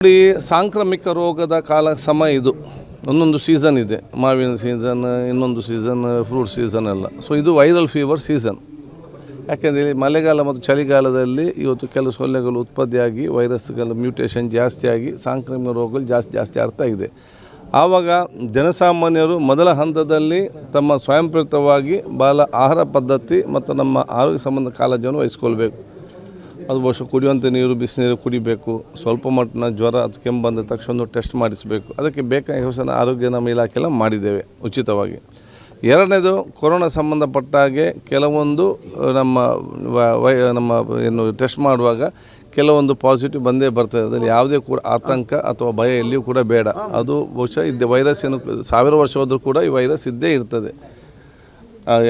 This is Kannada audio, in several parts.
ನೋಡಿ, ಸಾಂಕ್ರಾಮಿಕ ರೋಗದ ಸಮಯ ಇದು. ಒಂದೊಂದು ಸೀಸನ್ ಇದೆ, ಮಾವಿನ ಸೀಸನ್, ಇನ್ನೊಂದು ಸೀಸನ್ ಫ್ರೂಟ್ ಸೀಸನ್ ಎಲ್ಲ. ಸೊ ಇದು ವೈರಲ್ ಫೀವರ್ ಸೀಸನ್. ಯಾಕೆಂದರೆ ಮಳೆಗಾಲ ಮತ್ತು ಚಳಿಗಾಲದಲ್ಲಿ ಇವತ್ತು ಕೆಲವು ಸೊಳ್ಳೆಗಳು ಉತ್ಪತ್ತಿಯಾಗಿ ವೈರಸ್ಗಳ ಮ್ಯೂಟೇಷನ್ ಜಾಸ್ತಿಯಾಗಿ ಸಾಂಕ್ರಾಮಿಕ ರೋಗಗಳು ಜಾಸ್ತಿ ಆಗ್ತಾ ಇದೆ. ಆವಾಗ ಜನಸಾಮಾನ್ಯರು ಮೊದಲ ಹಂತದಲ್ಲಿ ತಮ್ಮ ಸ್ವಯಂಪ್ರೇರಿತವಾಗಿ ಆಹಾರ ಪದ್ಧತಿ ಮತ್ತು ನಮ್ಮ ಆರೋಗ್ಯ ಸಂಬಂಧ ಕಾಳಜಿಯನ್ನು ವಹಿಸ್ಕೊಳ್ಬೇಕು. ಅದು ಬಹುಶಃ ಕುಡಿಯುವಂಥ ನೀರು, ಬಿಸಿನೀರು ಕುಡಿಬೇಕು. ಸ್ವಲ್ಪ ಮಟ್ಟಿನ ಜ್ವರ ಅದು ಕೆಮ್ಮು ಬಂದ ತಕ್ಷಣ ಟೆಸ್ಟ್ ಮಾಡಿಸಬೇಕು. ಅದಕ್ಕೆ ಬೇಕಾದ ಯೋಚನೆ ಆರೋಗ್ಯ ನಮ್ಮ ಇಲಾಖೆಲ್ಲ ಮಾಡಿದ್ದೇವೆ ಉಚಿತವಾಗಿ. ಎರಡನೇದು, ಕೊರೋನಾ ಸಂಬಂಧಪಟ್ಟ ಹಾಗೆ ಕೆಲವೊಂದು ನಮ್ಮ ಏನು ಟೆಸ್ಟ್ ಮಾಡುವಾಗ ಕೆಲವೊಂದು ಪಾಸಿಟಿವ್ ಬಂದೇ ಬರ್ತದೆ. ಅದರಲ್ಲಿ ಯಾವುದೇ ಕೂಡ ಆತಂಕ ಅಥವಾ ಭಯ ಎಲ್ಲಿಯೂ ಕೂಡ ಬೇಡ. ಅದು ಬಹುಶಃ ವೈರಸ್ ಏನು 1000 ವರ್ಷ ಹೋದರೂ ಕೂಡ ಈ ವೈರಸ್ ಇದ್ದೇ ಇರ್ತದೆ.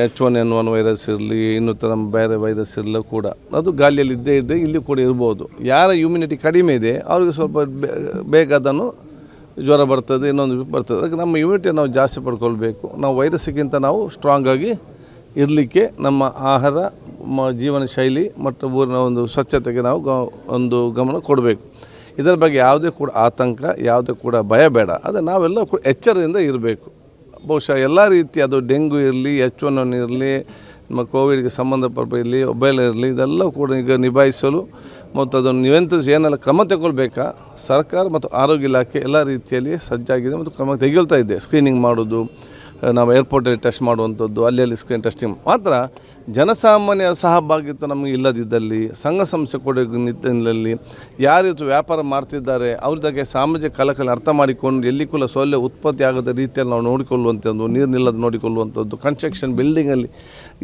H1N1 ವೈರಸ್ ಇರಲಿ, ಇನ್ನೂ ಬೇರೆ ವೈರಸ್ ಇರಲಿ ಕೂಡ ಅದು ಗಾಳಿಯಲ್ಲಿ ಇದ್ದೇ ಇಲ್ಲಿ ಕೂಡ ಇರ್ಬೋದು. ಯಾರ ಇಮ್ಯುನಿಟಿ ಕಡಿಮೆ ಇದೆ ಅವ್ರಿಗೆ ಸ್ವಲ್ಪ ಬೇಗ ಅದನ್ನು ಜ್ವರ ಬರ್ತದೆ, ಇನ್ನೊಂದು ಬರ್ತದೆ. ಅದಕ್ಕೆ ನಮ್ಮ ಇಮ್ಯುನಿಟಿ ನಾವು ಜಾಸ್ತಿ ಪಡ್ಕೊಳ್ಬೇಕು. ನಾವು ವೈರಸ್ಗಿಂತ ನಾವು ಸ್ಟ್ರಾಂಗಾಗಿ ಇರಲಿಕ್ಕೆ ನಮ್ಮ ಆಹಾರ, ಜೀವನ ಶೈಲಿ ಮತ್ತು ಊರಿನ ಒಂದು ಸ್ವಚ್ಛತೆಗೆ ನಾವು ಒಂದು ಗಮನ ಕೊಡಬೇಕು. ಇದರ ಬಗ್ಗೆ ಯಾವುದೇ ಕೂಡ ಆತಂಕ, ಯಾವುದೇ ಕೂಡ ಭಯ ಬೇಡ. ಅದು ನಾವೆಲ್ಲ ಕೂಡ ಎಚ್ಚರದಿಂದ ಇರಬೇಕು. ಬಹುಶಃ ಎಲ್ಲ ರೀತಿ, ಅದು ಡೆಂಗು ಇರಲಿ, H1N1 ಇರಲಿ, ನಮ್ಮ ಕೋವಿಡ್ಗೆ ಸಂಬಂಧಪಟ್ಟ ಇರಲಿ, ಮೊಬೈಲ್ ಇರಲಿ, ಇದೆಲ್ಲ ಕೂಡ ಈಗ ನಿಭಾಯಿಸಲು ಮತ್ತು ಅದನ್ನು ನಿಯಂತ್ರಿಸಿ ಏನೆಲ್ಲ ಕ್ರಮ ತಗೊಳ್ಬೇಕಾ, ಸರ್ಕಾರ ಮತ್ತು ಆರೋಗ್ಯ ಇಲಾಖೆ ಎಲ್ಲ ರೀತಿಯಲ್ಲಿ ಸಜ್ಜಾಗಿದೆ ಮತ್ತು ಕ್ರಮ ತೆಗೆದುಕೊಳ್ತಾ ಇದೆ. ಸ್ಕ್ರೀನಿಂಗ್ ಮಾಡೋದು, ನಾವು ಏರ್ಪೋರ್ಟಲ್ಲಿ ಟೆಸ್ಟ್ ಮಾಡುವಂಥದ್ದು, ಅಲ್ಲಿ ಸ್ಕ್ರೀನ್ ಟೆಸ್ಟಿಂಗ್ ಮಾತ್ರ. ಜನಸಾಮಾನ್ಯ ಸಹಭಾಗಿತ್ವ ನಮಗೆ ಇಲ್ಲದಿದ್ದಲ್ಲಿ, ಸಂಘ ಸಂಸ್ಥೆ ಕೊಡೋ ನಿಟ್ಟಿನಲ್ಲಿ ಯಾರಿತ್ತು ವ್ಯಾಪಾರ ಮಾಡ್ತಿದ್ದಾರೆ ಅವ್ರದಾಗೆ ಸಾಮಾಜಿಕ ಕಳಕಳಿ ಅರ್ಥ ಮಾಡಿಕೊಂಡು ಎಲ್ಲಿ ಕೂಡ ಸೊಳ್ಳೆ ಉತ್ಪತ್ತಿ ಆಗದ ರೀತಿಯಲ್ಲಿ ನಾವು ನೋಡಿಕೊಳ್ಳುವಂಥದ್ದು, ನೀರು ನಿಲ್ಲದ ನೋಡಿಕೊಳ್ಳುವಂಥದ್ದು, ಕನ್ಸ್ಟ್ರಕ್ಷನ್ ಬಿಲ್ಡಿಂಗಲ್ಲಿ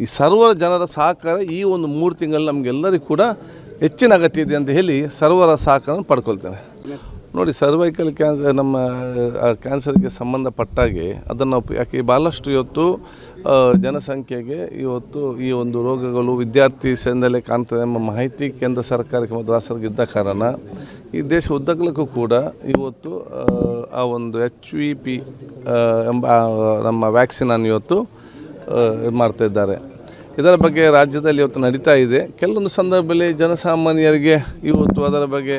ಈ ಸರ್ವರ ಜನರ ಸಹಕಾರ ಈ ಒಂದು 3 ತಿಂಗಳಲ್ಲಿ ನಮಗೆಲ್ಲರಿಗೂ ಕೂಡ ಹೆಚ್ಚಿನ ಅಗತ್ಯ ಇದೆ ಅಂತ ಹೇಳಿ ಸರ್ವರ ಸಹಕಾರ ಪಡ್ಕೊಳ್ತೇನೆ. ನೋಡಿ, ಸರ್ವೈಕಲ್ ಕ್ಯಾನ್ಸರ್, ನಮ್ಮ ಕ್ಯಾನ್ಸರ್ಗೆ ಸಂಬಂಧಪಟ್ಟಾಗೆ ಅದನ್ನು ಯಾಕೆ ಭಾಳಷ್ಟು ಇವತ್ತು ಜನಸಂಖ್ಯೆಗೆ ಇವತ್ತು ಈ ಒಂದು ರೋಗಗಳು ವಿದ್ಯಾರ್ಥಿ ಸೇನೆಯಲ್ಲೇ ಕಾಣ್ತದೆ ಎಂಬ ಮಾಹಿತಿ ಕೇಂದ್ರ ಸರ್ಕಾರಕ್ಕೆ ಮತ್ತು ರಾಷ್ಟ್ರಕ್ಕೆ ಇದ್ದ ಕಾರಣ ಈ ದೇಶ ಉದ್ದಗಲಕ್ಕೂ ಕೂಡ ಇವತ್ತು ಆ ಒಂದು HVP ಎಂಬ ನಮ್ಮ ವ್ಯಾಕ್ಸಿನನ್ನು ಇವತ್ತು ಮಾಡ್ತಾಯಿದ್ದಾರೆ. ಇದರ ಬಗ್ಗೆ ರಾಜ್ಯದಲ್ಲಿ ಇವತ್ತು ನಡೀತಾ ಇದೆ. ಕೆಲವೊಂದು ಸಂದರ್ಭದಲ್ಲಿ ಜನಸಾಮಾನ್ಯರಿಗೆ ಇವತ್ತು ಅದರ ಬಗ್ಗೆ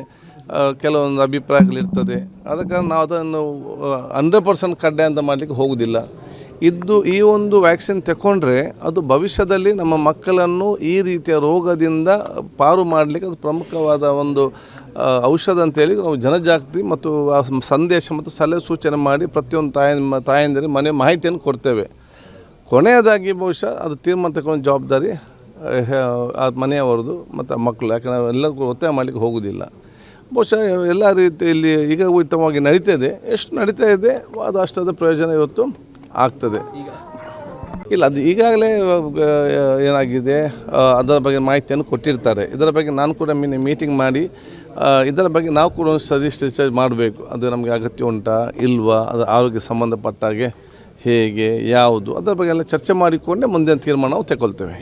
ಕೆಲವೊಂದು ಅಭಿಪ್ರಾಯಗಳಿರ್ತದೆ. ಆದ ಕಾರಣ ನಾವು ಅದನ್ನು 100% ಕಡ್ಡಾಯ ಅಂತ ಮಾಡಲಿಕ್ಕೆ ಹೋಗೋದಿಲ್ಲ. ಈ ಒಂದು ವ್ಯಾಕ್ಸಿನ್ ತಗೊಂಡ್ರೆ ಅದು ಭವಿಷ್ಯದಲ್ಲಿ ನಮ್ಮ ಮಕ್ಕಳನ್ನು ಈ ರೀತಿಯ ರೋಗದಿಂದ ಪಾರು ಮಾಡಲಿಕ್ಕೆ ಅದು ಪ್ರಮುಖವಾದ ಒಂದು ಔಷಧ ಅಂತೇಳಿ ನಾವು ಜನಜಾಗೃತಿ ಮತ್ತು ಸಂದೇಶ ಮತ್ತು ಸಲಹೆ ಸೂಚನೆ ಮಾಡಿ ಪ್ರತಿಯೊಂದು ತಾಯಂದಿರಿಗೆ ಮನೆ ಮಾಹಿತಿಯನ್ನು ಕೊಡ್ತೇವೆ. ಕೊನೆಯದಾಗಿ ಬಹುಶಃ ಅದು ತೀರ್ಮಾನ ತಗೊಂಡು ಜವಾಬ್ದಾರಿ ಮನೆಯವರದು ಮತ್ತು ಮಕ್ಕಳು. ಯಾಕಂದರೆ ನಾವು ಎಲ್ಲರಿಗೂ ಒತ್ತಾಯ ಮಾಡಲಿಕ್ಕೆ ಹೋಗೋದಿಲ್ಲ. ಬಹುಶಃ ಎಲ್ಲ ರೀತಿಯಲ್ಲಿ ಈಗ ಉತ್ತಮವಾಗಿ ನಡೀತಾ ಇದೆ. ಎಷ್ಟು ನಡೀತಾ ಇದೆ ಅದು ಅಷ್ಟಾದ ಪ್ರಯೋಜನ ಇವತ್ತು ಆಗ್ತದೆ. ಇಲ್ಲ, ಅದು ಈಗಾಗಲೇ ಏನಾಗಿದೆ ಅದರ ಬಗ್ಗೆ ಮಾಹಿತಿಯನ್ನು ಕೊಟ್ಟಿರ್ತಾರೆ. ಇದರ ಬಗ್ಗೆ ನಾನು ಕೂಡ ಮೀಟಿಂಗ್ ಮಾಡಿ ಇದರ ಬಗ್ಗೆ ನಾವು ಕೂಡ ಒಂದು ಸಜೆಸ್ಟ್ ಮಾಡಬೇಕು. ಅದು ನಮಗೆ ಅಗತ್ಯ ಉಂಟಾ ಇಲ್ವಾ, ಅದು ಆರೋಗ್ಯ ಸಂಬಂಧಪಟ್ಟಾಗೆ ಹೇಗೆ ಯಾವುದು, ಅದರ ಬಗ್ಗೆ ಎಲ್ಲ ಚರ್ಚೆ ಮಾಡಿಕೊಂಡೇ ಮುಂದಿನ ತೀರ್ಮಾನ ನಾವು ತಗೊಳ್ತೇವೆ.